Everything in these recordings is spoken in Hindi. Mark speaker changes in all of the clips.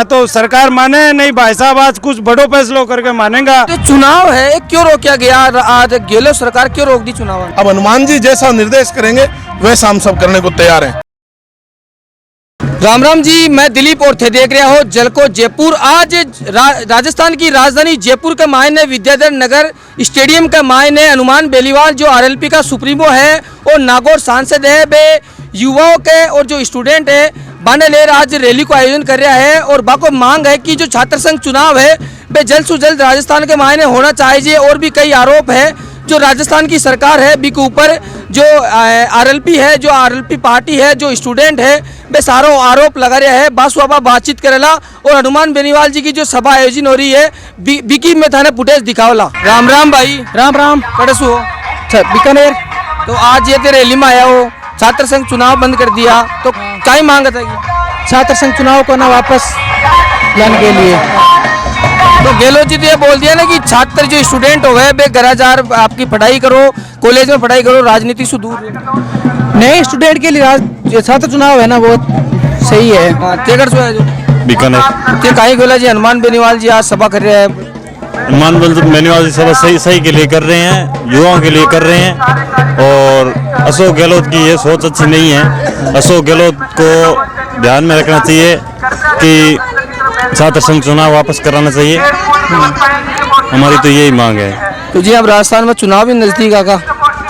Speaker 1: तो सरकार माने नहीं भाई साहब, आज कुछ बड़ो फैसलों करके मानेगा।
Speaker 2: जो चुनाव है क्यों रोका गया? आज गहलोत सरकार क्यों रोक दी चुनाव?
Speaker 3: अब हनुमान जी जैसा निर्देश करेंगे वैसा हम सब करने को तैयार हैं।
Speaker 2: राम राम जी, मैं दिलीप और थे देख रहा हो जलको जयपुर। आज राजस्थान की राजधानी जयपुर के मायने विद्याधर नगर स्टेडियम के मायने हनुमान बेनीवाल जो आरएलपी का सुप्रीमो है और नागौर सांसद है, वे युवाओं के और जो स्टूडेंट है बाने लेर आज रैली को आयोजन कर रहा है। और बाको मांग है कि जो छात्र संघ चुनाव है वे जल्द से जल्द राजस्थान के मायने होना चाहिए। और भी कई आरोप है जो राजस्थान की सरकार है बी के ऊपर, जो आरएलपी है, जो आरएलपी पार्टी है, जो स्टूडेंट है, वे सारो आरोप लगा रहा है। बासुआबा बातचीत करेला और हनुमान बेनीवाल जी की जो सभा आयोजन हो रही है बीकी में थाने फुटेज दिखावला। राम राम भाई।
Speaker 4: राम राम।
Speaker 2: कड़सू हो
Speaker 4: बीकानेर।
Speaker 2: तो आज ये रैली में आया हो, छात्र संघ चुनाव बंद कर दिया, तो क्या ही मांग था?
Speaker 4: छात्र संघ चुनाव को ना वापस लाने के लिए।
Speaker 2: तो गहलोत जी तो ये बोल दिया ना कि छात्र जो स्टूडेंट हो गए वे घर आपकी पढ़ाई करो, कॉलेज में पढ़ाई करो, राजनीति से दूर।
Speaker 4: नए स्टूडेंट के लिए जो छात्र चुनाव है ना वो सही है।
Speaker 1: बीकानेर
Speaker 2: ते काहे गोला जी हनुमान बेनीवाल जी आज सभा कर रहे हैं?
Speaker 1: हनुमान बेनीवाल जी सभा सही के लिए कर रहे हैं, युवाओं के लिए कर रहे हैं। और अशोक गहलोत की ये सोच अच्छी नहीं है। अशोक गहलोत को ध्यान में रखना चाहिए कि छात्र संघ चुनाव वापस कराना चाहिए। हमारी तो यही मांग है।
Speaker 2: तो जी अब राजस्थान में चुनाव भी नजदीक आगा,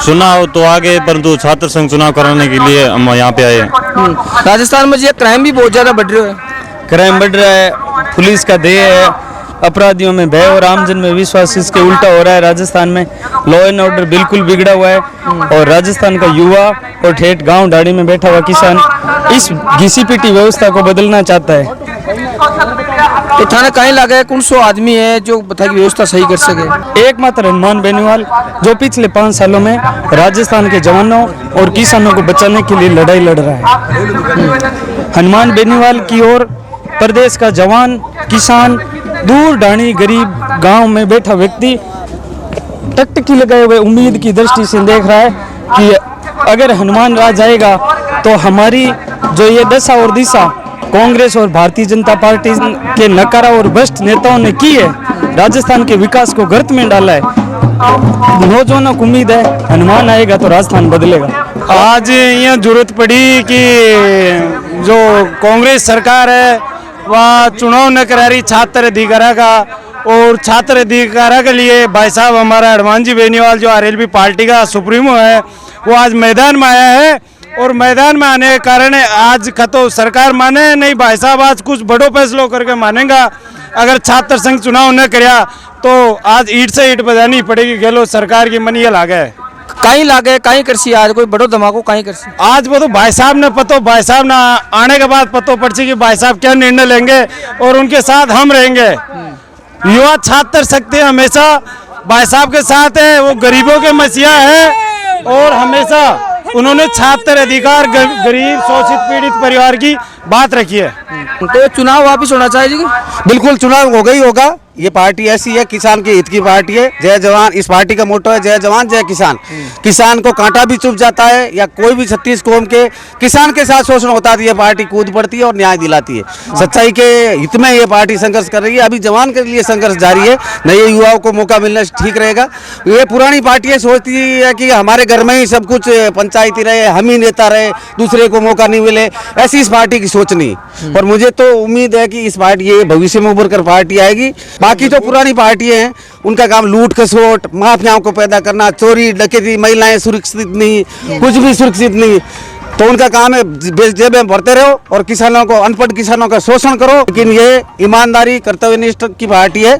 Speaker 1: चुनाव तो आगे, परंतु छात्र संघ चुनाव कराने के लिए हम यहाँ पे आए हैं।
Speaker 2: राजस्थान में जी क्राइम भी बहुत ज्यादा बढ़ रहा है।
Speaker 4: क्राइम बढ़ रहा है, पुलिस का ध्येय है, अपराधियों में भय और आमजन में विश्वास, इसके उल्टा हो रहा है। राजस्थान में लॉ एंड ऑर्डर बिल्कुल बिगड़ा हुआ है और राजस्थान का युवा और ठेठ गांव ढाड़ी में बैठा हुआ किसान इस घिसी पिटी व्यवस्था को बदलना चाहता है।
Speaker 2: तो थाने कहीं लगा है कौन सो आदमी है जो बता की व्यवस्था सही कर सके?
Speaker 4: एकमात्र हनुमान बेनीवाल जो पिछले 5 सालों में राजस्थान के जवानों और किसानों को बचाने के लिए लड़ाई लड़ रहा है। हनुमान बेनीवाल की ओर प्रदेश का जवान, किसान, दूर ढाणी गरीब गांव में बैठा व्यक्ति टकटकी लगाए हुए उम्मीद की दृष्टि से देख रहा है कि अगर हनुमान राज आएगा तो हमारी जो ये दशा और दिशा कांग्रेस और भारतीय जनता पार्टी के नकारा और भ्रष्ट नेताओं ने की है, राजस्थान के विकास को गर्त में डाला है। नौजवानों को उम्मीद है हनुमान आएगा तो राजस्थान बदलेगा।
Speaker 1: आज यह जरूरत पड़ी कि जो कांग्रेस सरकार है वह चुनाव न करा रही छात्र अधिकारा का, और छात्र अधिकारा के लिए भाई साहब हमारा हनुमान जी बेनीवाल जो आरएलपी पार्टी का सुप्रीमो है वो आज मैदान में आया है। और मैदान में आने के कारण आज तो सरकार माने नहीं भाई साहब, आज कुछ बड़ो फैसलों करके मानेगा। अगर छात्र संघ चुनाव न कराया तो आज ईट से ईट बजानी पड़ेगी। गहलोत सरकार की मन ये लागे है।
Speaker 2: कहीं लागे कहीं करसी आज कोई बड़ो धमाको कहीं करसी
Speaker 1: आज वो तो भाई साहब ने भाई साहब ने आने के बाद पतो पड़ची कि भाई साहब क्या निर्णय लेंगे और उनके साथ हम रहेंगे। युवा छात्र शक्ति हमेशा भाई साहब के साथ है, वो गरीबों के मसीहा है और हमेशा उन्होंने छात्र अधिकार, गरीब शोषित पीड़ित परिवार की बात रखी है।
Speaker 2: तो चुनाव वापिस होना चाहिए।
Speaker 5: बिल्कुल चुनाव हो गई होगा। ये पार्टी ऐसी है, किसान के हित की पार्टी है। जय जवान, इस पार्टी का मोटो है जय जवान जय किसान। किसान को कांटा भी चुभ जाता है या कोई भी 36 कौम के किसान के साथ शोषण होता है, ये पार्टी कूद पड़ती है और न्याय दिलाती है। सच्चाई के हित में ये पार्टी संघर्ष कर रही है। अभी जवान के लिए संघर्ष जारी है, नए युवाओं को मौका मिलना ठीक रहेगा। ये पुरानी पार्टियां सोचती है कि हमारे घर में ही सब कुछ पंचायती रहे, हम ही नेता रहे, दूसरे को मौका नहीं मिले, ऐसी इस पार्टी की सोच नहीं। और मुझे तो उम्मीद है कि इस पार्टी ये भविष्य में उभर कर पार्टी आएगी। बाकी जो पुरानी पार्टियां हैं उनका काम लूट खसोट, माफियाओं को पैदा करना, चोरी डकैती, महिलाएं सुरक्षित नहीं, कुछ भी सुरक्षित नहीं। तो उनका काम है जेबें भरते रहो और किसानों को, अनपढ़ किसानों का शोषण करो। लेकिन ये ईमानदारी, कर्तव्यनिष्ठ की पार्टी है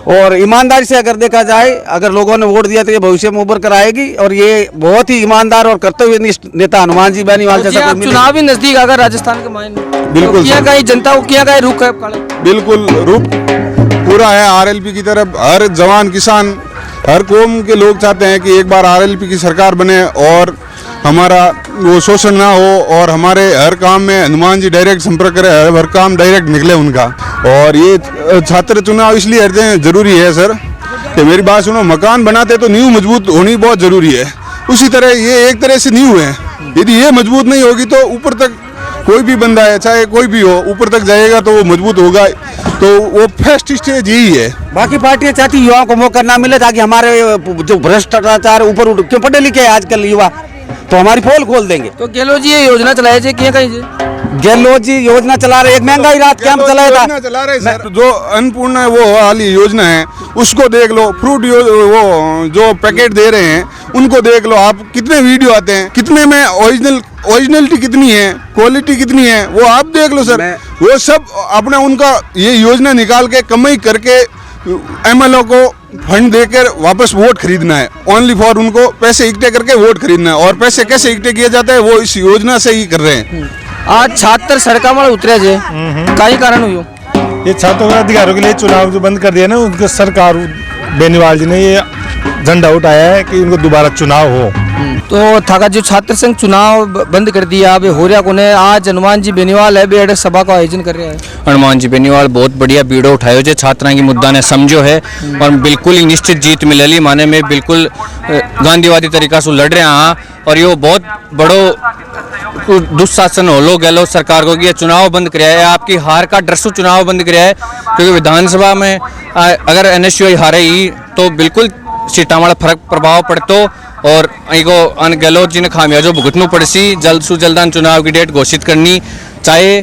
Speaker 5: और ईमानदारी से अगर देखा जाए, अगर लोगों ने वोट दिया तो ये भविष्य में उभर कर आएगी। और ये बहुत ही ईमानदार और कर्तव्यनिष्ठ नेता हनुमान जी बेनीवाल जैसा
Speaker 2: चुनाव भी नजदीक आकर राजस्थान के मायने
Speaker 5: बिल्कुल
Speaker 2: कहीं जनता को किया गया रुख है,
Speaker 6: बिल्कुल रुख पूरा है आरएलपी की तरफ। हर जवान किसान, हर कौम के लोग चाहते हैं कि एक बार आरएलपी की सरकार बने और हमारा वो शोषण ना हो और हमारे हर काम में हनुमान जी डायरेक्ट संपर्क करे, हर काम डायरेक्ट निकले उनका। और ये छात्र चुनाव इसलिए जरूरी है सर कि मेरी बात सुनो, मकान बनाते तो नींव मजबूत होनी बहुत जरूरी है। उसी तरह ये एक तरह से नींव है, यदि ये मजबूत नहीं होगी तो ऊपर तक कोई भी बंदा है, चाहे कोई भी हो, ऊपर तक जाएगा तो वो मजबूत होगा। तो वो फर्स्ट स्टेज यही है।
Speaker 5: बाकी पार्टियां चाहती युवाओं को मौका ना मिले ताकि हमारे जो भ्रष्टाचार ऊपर उठ, क्यों पढ़े लिखे है आजकल युवा, तो हमारी पोल खोल देंगे।
Speaker 2: तो गहलोत जी ये योजना चलाई है कहीं कहीं
Speaker 5: गहलोत जी योजना चला रहे, एक महंगाई रात कैंप चलाया था।
Speaker 6: चला रहे सर, जो अन्नपूर्णा वो वाली योजना है उसको देख लो, फ्रूट वो जो पैकेट दे रहे हैं उनको देख लो आप, कितने वीडियो आते हैं, कितने में ओरिजिनलिटी कितनी है, क्वालिटी कितनी है, वो आप देख लो सर। वो सब अपने उनका ये योजना निकाल के कमाई करके एमएलए को फंड देकर वापस वोट खरीदना है, ओनली फॉर उनको पैसे इकट्ठे करके वोट खरीदना है। और पैसे कैसे इकट्ठे किए जाते हैं वो इस योजना से ही कर रहे हैं।
Speaker 2: आज छात्र सड़का में उतरे जे कई कारण हुई
Speaker 3: ये छात्रों के अधिकारों के लिए चुनाव जो बंद कर दिया ना, उनके सरकार बेनीवाल जी ने ये झंडा उठाया है कि इनको दोबारा चुनाव हो।
Speaker 2: तो थाका जो छात्र संघ चुनाव बंद कर दिया, अब हो रहा कोने आज हनुमान जी बेनीवाल है बेड़ सभा का आयोजन कर रहा है।
Speaker 7: हनुमान जी बेनीवाल बहुत बढ़िया बीड़ो उठायो जो छात्रा की मुद्दा ने समझो है और बिल्कुल ही निश्चित जीत मिलली, माने में बिल्कुल गांधीवादी तरीका से लड़ रहे हैं। और यो बहुत बड़ो दुशासन होलो गलो सरकार को कि ये चुनाव बंद कराया है, आपकी हार का डर से चुनाव बंद कराया है। क्योंकि विधानसभा में अगर एनएसयूआई हारे ही तो बिल्कुल सीटा वाला फर्क प्रभाव पड़तो और अन गहलोत जी ने खामियाजो भुगतनू पड़सी। जल्द से जल्द चुनाव की डेट घोषित करनी चाहे,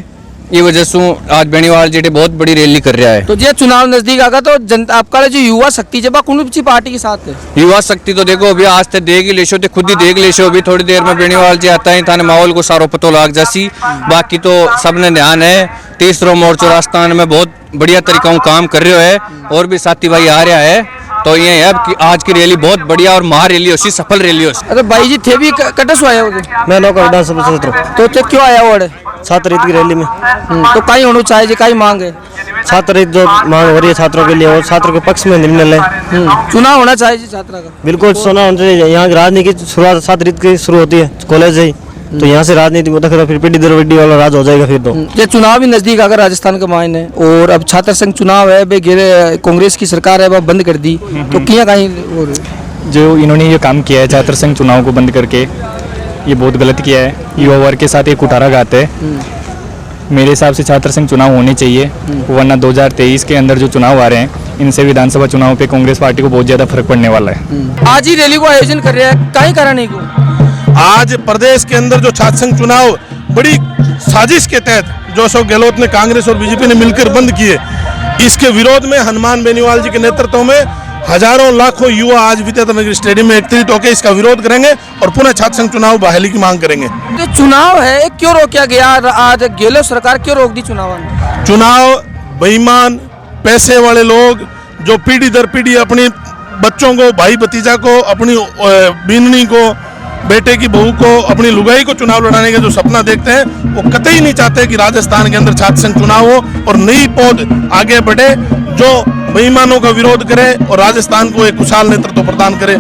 Speaker 7: ये वजह से आज बेनीवाल जी बहुत बड़ी रैली कर रहा है।
Speaker 2: तो जो चुनाव नजदीक आगा तो जनता आपका जो युवा शक्ति जब कौन सी पार्टी के साथ है?
Speaker 7: युवा शक्ति तो देखो अभी आज तक देख ही लेशो, तो खुद ही देख लेशो, अभी थोड़ी देर में बेनीवाल जी आता है थाने माहौल को सारो पतो लाग जासी। बाकी तो सबने ध्यान है, तीसरो मोर्चो राजस्थान में बहुत बढ़िया तरीका काम कर रहे है और भी साथी भाई आ रहा है। तो ये है कि आज की रैली बहुत बढ़िया और महा रैली होसी, सफल रैली होसी।
Speaker 2: अरे भाई जी थे भी कटस आया हो
Speaker 4: मैं नौकर विधानसभा क्षेत्र
Speaker 2: तो ते क्यों आया हो?
Speaker 4: छात्र हित की रैली में
Speaker 2: तो कहीं होना चाहिए, कहीं मांग है
Speaker 4: छात्र हित जो मांग हो रही है छात्रों के लिए और छात्रों के पक्ष में निर्णय लें।
Speaker 2: चुनाव होना चाहिए छात्रा का,
Speaker 4: बिल्कुल सोना होना चाहिए। यहाँ की राजनीति की शुरुआत छात्र हित की शुरू होती है कॉलेज से ही, तो यहाँ से राजनीति को देखा फिर पीढ़ी दर पीढ़ी वाला राज हो जाएगा। फिर तो
Speaker 2: ये चुनाव भी नजदीक अगर राजस्थान का मायने और अब छात्र संघ चुनाव है बे कांग्रेस की सरकार है वह बंद कर दी, तो क्या कहीं
Speaker 8: जो इन्होंने ये काम किया है छात्र संघ चुनाव को बंद करके, ये बहुत गलत किया है। युवा वर्ग के साथ एक कुठारा गाते हैं। मेरे हिसाब से छात्र संघ चुनाव होने चाहिए, वरना 2023 के अंदर जो चुनाव आ रहे हैं इनसे विधानसभा चुनाव पे कांग्रेस पार्टी को बहुत ज्यादा फर्क पड़ने वाला है।
Speaker 2: आज ही रैली को आयोजन कर रहे हैं, कहीं कारण नहीं को
Speaker 3: आज प्रदेश के अंदर जो छात्र संघ चुनाव बड़ी साजिश के तहत जो अशोक गहलोत ने कांग्रेस और बीजेपी ने मिलकर बंद किए, इसके विरोध में हनुमान बेनीवाल जी के नेतृत्व में हजारों लाखों युवा आज विद्याधर स्टेडियम में एकत्रित होकर इसका विरोध करेंगे और पुनः छात्र संघ चुनाव बहाली की मांग करेंगे।
Speaker 2: तो चुनाव है क्यों रोका गया? आज गहलोत सरकार क्यों रोक दी चुनाव?
Speaker 3: चुनाव बेईमान पैसे वाले लोग जो पीढ़ी दर पीढ़ी अपनी बच्चों को, भाई भतीजा को, अपनी बीननी को, बेटे की बहू को, अपनी लुगाई को चुनाव लड़ाने का जो सपना देखते हैं, वो कतई नहीं चाहते कि राजस्थान के अंदर छात्र संघ चुनाव हो और नई पौध आगे बढ़े जो बेईमानों का विरोध करे और राजस्थान को एक खुशहाल नेतृत्व प्रदान करे।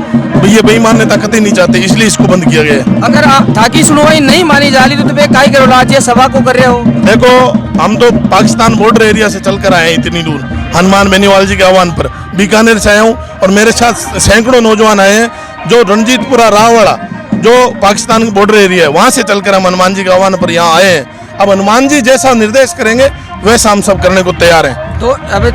Speaker 3: ये बेईमान नेता कतई नहीं चाहते, इसलिए इसको बंद किया गया है।
Speaker 2: अगर ताकि सुनवाई नहीं मानी जा रही तो काई करो, राज्य सभा को कर रहे हो?
Speaker 3: देखो हम तो पाकिस्तान बॉर्डर एरिया से चलकर आए हैं इतनी दूर, हनुमान बेनीवाल जी के आह्वान पर बीकानेर से आया हूँ और मेरे साथ सैकड़ों नौजवान आए हैं जो रणजीतपुरा राववाड़ा जो पाकिस्तान का बॉर्डर एरिया है वहां से चलकर हम हनुमान जी के आह्वान पर यहाँ आए हैं। अब हनुमान जी जैसा निर्देश करेंगे वैसा हम सब करने को तैयार हैं।
Speaker 2: तो अब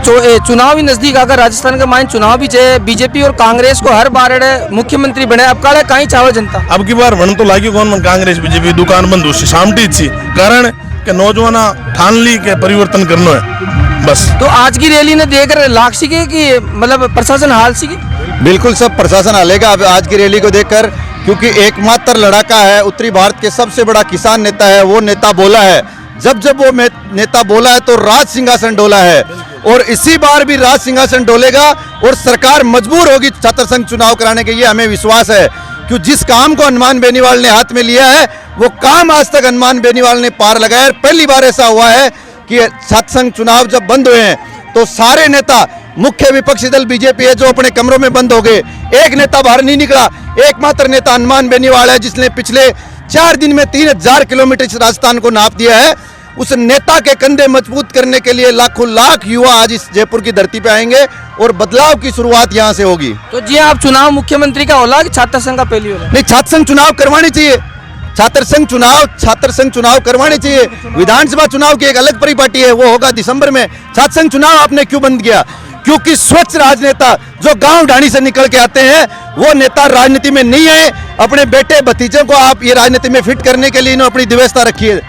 Speaker 2: चुनाव भी नजदीक अगर राजस्थान का माइन चुनाव भी चाहे बीजेपी और कांग्रेस को हर बार मुख्यमंत्री बने, अब काले कहीं चाहो जनता
Speaker 3: अब की बार वन तो लागी कौन मन कांग्रेस बीजेपी दुकान बंद हुई सामटी थी कारण के नौजवान ठान ली के परिवर्तन करना है बस।
Speaker 2: तो आज की रैली ने देखकर लाख सीखे कि मतलब प्रशासन हाल सीखे?
Speaker 9: बिल्कुल सब प्रशासन हालेगा अब आज की रैली को देखकर, क्योंकि एकमात्र लड़ाका है, उत्तरी भारत के सबसे बड़ा किसान नेता है, वो नेता बोला है। जब जब वो नेता बोला है तो राज सिंहासन डोला है और इसी बार भी राज सिंहासन डोलेगा और सरकार मजबूर होगी छात्र संघ चुनाव कराने के, ये हमें विश्वास है। क्यों जिस काम को हनुमान बेनीवाल ने हाथ में लिया है वो काम आज तक हनुमान बेनीवाल ने पार लगाया। पहली बार ऐसा हुआ है कि छात्र संघ चुनाव जब बंद हुए हैं तो सारे नेता, मुख्य विपक्षी दल बीजेपी है जो अपने कमरों में बंद हो गए, एक नेता बाहर नहीं निकला। एकमात्र नेता हनुमान बेनीवाल है जिसने पिछले 4 दिन में 3000 किलोमीटर इस राजस्थान को नाप दिया है। उस नेता के कंधे मजबूत करने के लिए लाखों लाख युवा आज इस जयपुर की धरती पे आएंगे और बदलाव की शुरुआत यहाँ से होगी।
Speaker 2: तो जी आप चुनाव मुख्यमंत्री का होला कि छात्र संघ का पहली होला?
Speaker 9: नहीं, छात्र संघ चुनाव करवानी चाहिए। छात्र संघ चुनाव करवाने चाहिए। विधानसभा चुनाव की एक अलग परिपाटी है, वो होगा दिसंबर में। छात्र संघ चुनाव आपने क्यों बंद किया? क्योंकि स्वच्छ राजनेता जो गांव ढाणी से निकल के आते हैं वो नेता राजनीति में नहीं है। अपने बेटे भतीजों को आप ये राजनीति में फिट करने के लिए इन्होंने अपनी दिव्यता रखी है।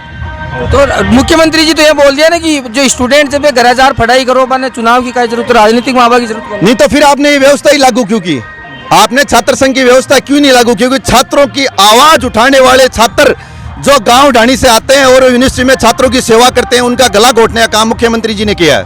Speaker 2: तो मुख्यमंत्री जी तो ये बोल दिया ना कि जो स्टूडेंट जब घर हजार पढ़ाई करो, मैंने चुनाव की क्या जरूरत, राजनीतिक माहौल की जरूरत
Speaker 9: नहीं तो फिर आपने ये व्यवस्था ही लागू क्यों की? आपने छात्र संघ की व्यवस्था क्यों नहीं लागू? क्योंकि छात्रों की आवाज उठाने वाले छात्र जो गांव ढाणी से आते हैं और यूनिवर्सिटी में छात्रों की सेवा करते हैं, उनका गला घोटने का काम मुख्यमंत्री जी ने किया है।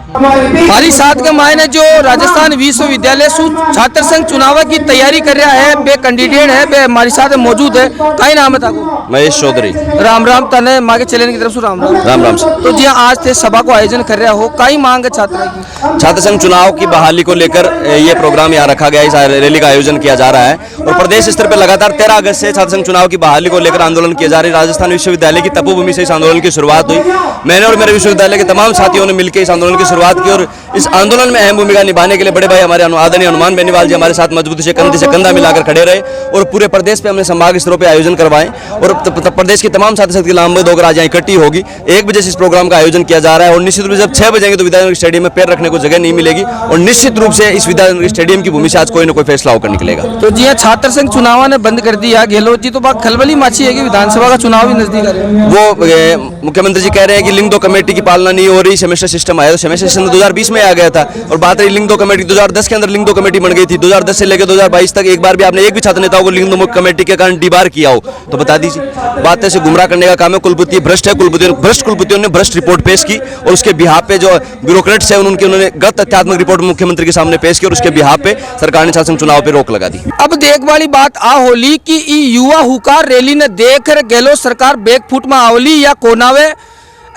Speaker 2: हमारी साथ के मायने जो राजस्थान विश्वविद्यालय छात्र संघ चुनाव की तैयारी कर रहा है, बे कैंडिडेट है, बे हमारी साथ मौजूद है। कई नाम है ताको?
Speaker 10: महेश चौधरी।
Speaker 2: राम राम तने माँ के चैनल की तरफ से राम राम।
Speaker 10: राम राम।
Speaker 2: तो जी आज थे सभा को आयोजन कर रहा हो, कई मांग है छात्र की?
Speaker 10: छात्र संघ चुनाव की बहाली को लेकर ये प्रोग्राम यहाँ रखा गया, इस रैली का आयोजन किया जा रहा है और प्रदेश स्तर पर लगातार 13 अगस्त से छात्र संघ चुनाव की बहाली को लेकर आंदोलन किया जा रहा है। राजस्थान विश्वविद्यालय की तपोभूमि से इस आंदोलन की शुरुआत हुई। मैंने और मेरे विश्वविद्यालय के तमाम साथियों ने मिलकर इस आंदोलन की शुरुआत की और इस आंदोलन में अहम भूमिका निभाने के लिए बड़े भाई हमारे आदरणीय हनुमान बेनीवाल जी हमारे साथ मजबूती से कंधा मिलाकर खड़े रहे और पूरे प्रदेश पे हमने संभाग स्तरों पे आयोजन करवाए और प्रदेश के तमाम छात्र की लामबद होकर आज यहाँ इकट्ठी होगी। 1 बजे से इस प्रोग्राम का आयोजन किया जा रहा है और निश्चित रूप से जब 6 बजेंगे तो विद्यानगर स्टेडियम में पैर रखने को जगह नहीं मिलेगी और निश्चित रूप से इस विद्यानगर स्टेडियम की भूमि से आज कोई न कोई फैसला होकर निकलेगा।
Speaker 2: तो जी छात्र संघ चुनाव ने बंद कर दिया, गहलोत जी तो बात खलबली माची है कि विधानसभा का चुनाव भी नजदीक है।
Speaker 10: वो मुख्यमंत्री जी कह रहे हैं कि लिंग 2 कमेटी की पालना नहीं हो रही, सेमेस्टर सिस्टम आया तो सेमेस्टर सिस्टम 2020 में आ गया था और बात रही लिंग 2 कमेटी 2010 के अंदर लिंग 2 कमेटी बन गई थी। 2010 से लेकर 2022 तक एक बार भी आपने एक भी छात्र नेताओं को लिंग 2 कमेटी के कारण डिबार किया हो तो बता दीजिए। बात ऐसे गुमराह करने का काम है। कुलपति भ्रष्ट है, भ्रष्ट कुलपतियों ने भ्रष्ट रिपोर्ट पेश की और उसके बिहाफ पे जो ब्यूरोक्रेट्स है उन्होंने गलत तथ्यात्मक रिपोर्ट मुख्यमंत्री के सामने पेश की और उसके बिहाफ पे सरकार ने छात्र चुनाव पे रोक लगा दी।
Speaker 2: अब देख वाली बात आ होली कि युवा हुकार रैली ने देखकर गहलोत सरकार बैकफुट में आवली या कोनावे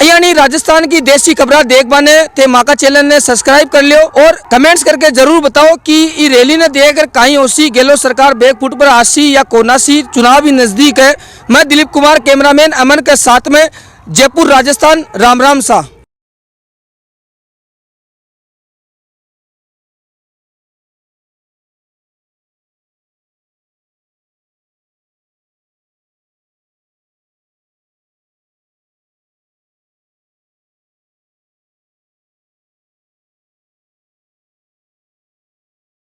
Speaker 2: यानी राजस्थान की देसी खबरा देख बाने थे माँ का चैनल ने सब्सक्राइब कर लियो और कमेंट्स करके जरूर बताओ कि ये रैली ने देखकर कहीं होसी गहलोत सरकार बैकफुट पर आसी या कोनासी, चुनाव भी नजदीक है। मैं दिलीप कुमार कैमरामैन अमन के साथ में जयपुर राजस्थान। राम राम सा।